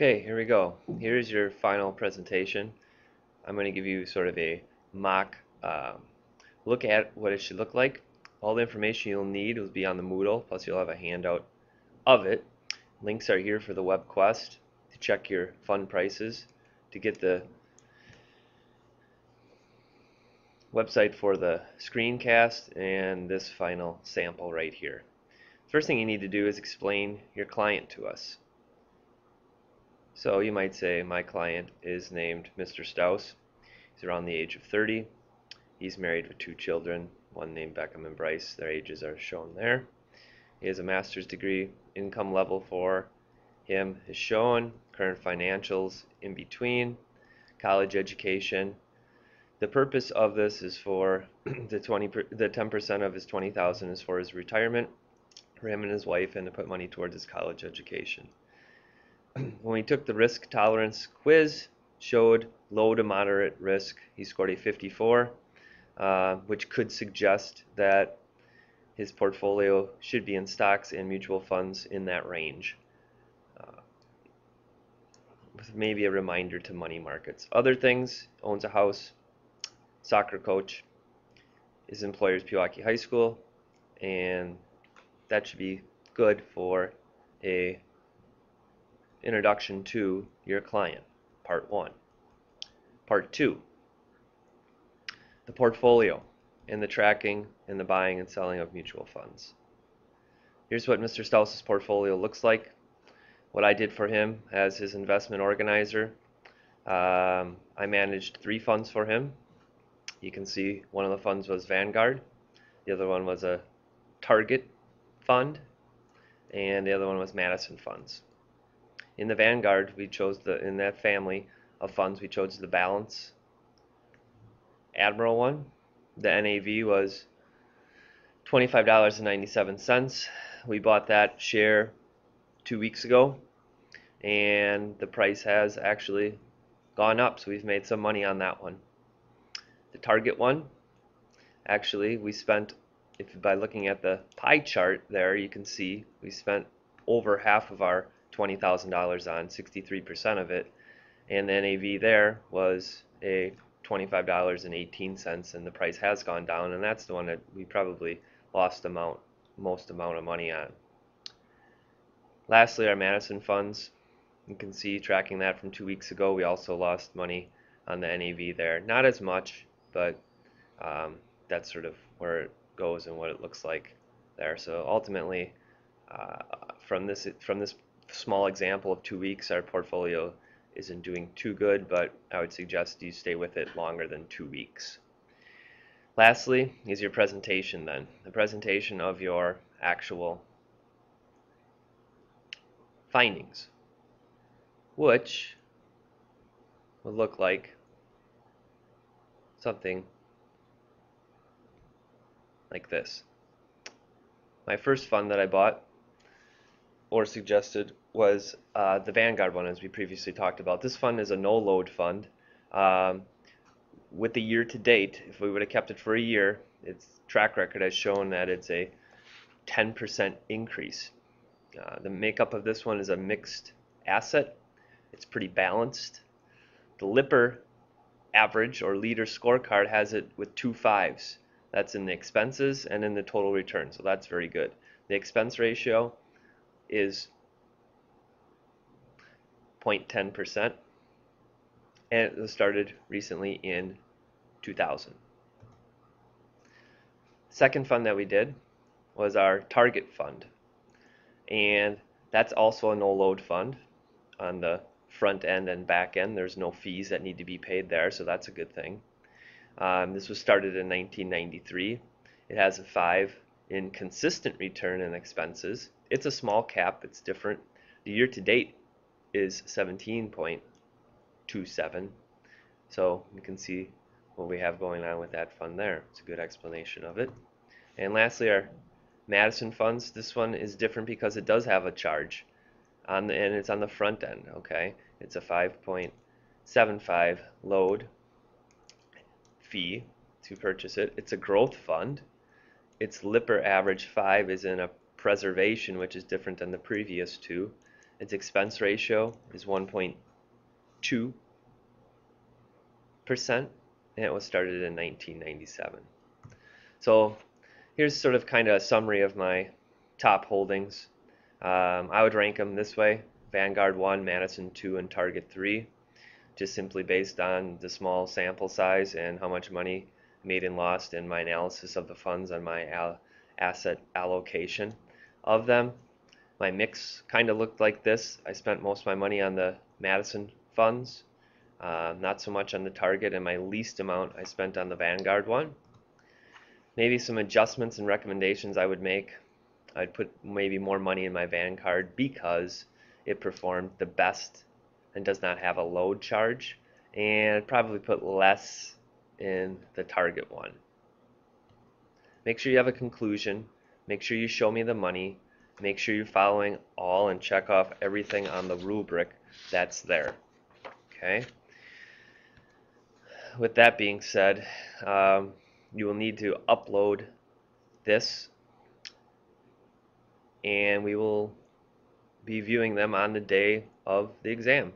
Okay, here we go. Here's your final presentation. I'm going to give you sort of a mock look at what it should look like. All the information you'll need will be on the Moodle, plus you'll have a handout of it. Links are here for the web quest to check your fund prices, to get the website for the screencast, and this final sample right here. First thing you need to do is explain your client to us. So you might say, my client is named Mr. Strauss. He's around the age of 30. He's married with 2 children, one named Beckham and Bryce. Their ages are shown there. He has a master's degree. Income level for him is shown. Current financials in between. College education. The purpose of this is for the 10% of his 20,000 is for his retirement, for him and his wife, and to put money towards his college education. When we took the risk tolerance quiz, showed low to moderate risk. He scored a 54, which could suggest that his portfolio should be in stocks and mutual funds in that range, with maybe a reminder to money markets. Other things: owns a house, soccer coach, his employer is Pewaukee High School, and that should be good for a introduction to your client, part 1. Part 2, the portfolio and the tracking and the buying and selling of mutual funds. Here's what Mr. Strauss's portfolio looks like. What I did for him as his investment organizer, I managed 3 funds for him. You can see one of the funds was Vanguard, the other one was a Target fund, and the other one was Madison funds. In the Vanguard, we chose in that family of funds, we chose the Balance Admiral one. The NAV was $25.97. We bought that share 2 weeks ago, and the price has actually gone up, so we've made some money on that one. The Target one, actually, we spent, by looking at the pie chart there, you can see we spent over half of our $20,000 on, 63% of it, and the NAV there was a $25.18, and the price has gone down, and that's the one that we probably lost most amount of money on. Lastly, our Madison funds, you can see, tracking that from 2 weeks ago, we also lost money on the NAV there. Not as much, but that's sort of where it goes and what it looks like there. So ultimately, from this small example of 2 weeks, our portfolio isn't doing too good, but I would suggest you stay with it longer than 2 weeks. Lastly is your presentation then. The presentation of your actual findings, which would look like something like this. My first fund that I bought or suggested was the Vanguard one, as we previously talked about. This fund is a no-load fund. With the year to date, if we would have kept it for a year, its track record has shown that it's a 10% increase. The makeup of this one is a mixed asset. It's pretty balanced. The Lipper average or leader scorecard has it with 2 5s. That's in the expenses and in the total return, so that's very good. The expense ratio is 0.10%, and it was started recently in 2000. Second fund that we did was our Target fund, and that's also a no-load fund. On the front end and back end, there's no fees that need to be paid there, so that's a good thing. This was started in 1993. It has a 5 in consistent return and expenses. It's a small cap, it's different. The year to date is 17.27, so you can see what we have going on with that fund there. It's a good explanation of it. And lastly, our Madison funds. This one is different because it does have a charge and it's on the front end. Okay, it's a 5.75 load fee to purchase it. It's a growth fund. Its Lipper average 5 is in a preservation, which is different than the previous two. Its expense ratio is 1.2%, and it was started in 1997. So here's sort of kind of a summary of my top holdings. I would rank them this way: Vanguard 1, Madison 2, and Target 3, just simply based on the small sample size and how much money made and lost in my analysis of the funds on my asset allocation of them. My mix kind of looked like this. I spent most of my money on the Madison funds, not so much on the Target, and my least amount I spent on the Vanguard one. Maybe some adjustments and recommendations I would make: I'd put maybe more money in my Vanguard because it performed the best and does not have a load charge, and I'd probably put less in the Target one. Make sure you have a conclusion. Make sure you show me the money. Make sure you're following all and check off everything on the rubric that's there. Okay? With that being said, you will need to upload this, and we will be viewing them on the day of the exam.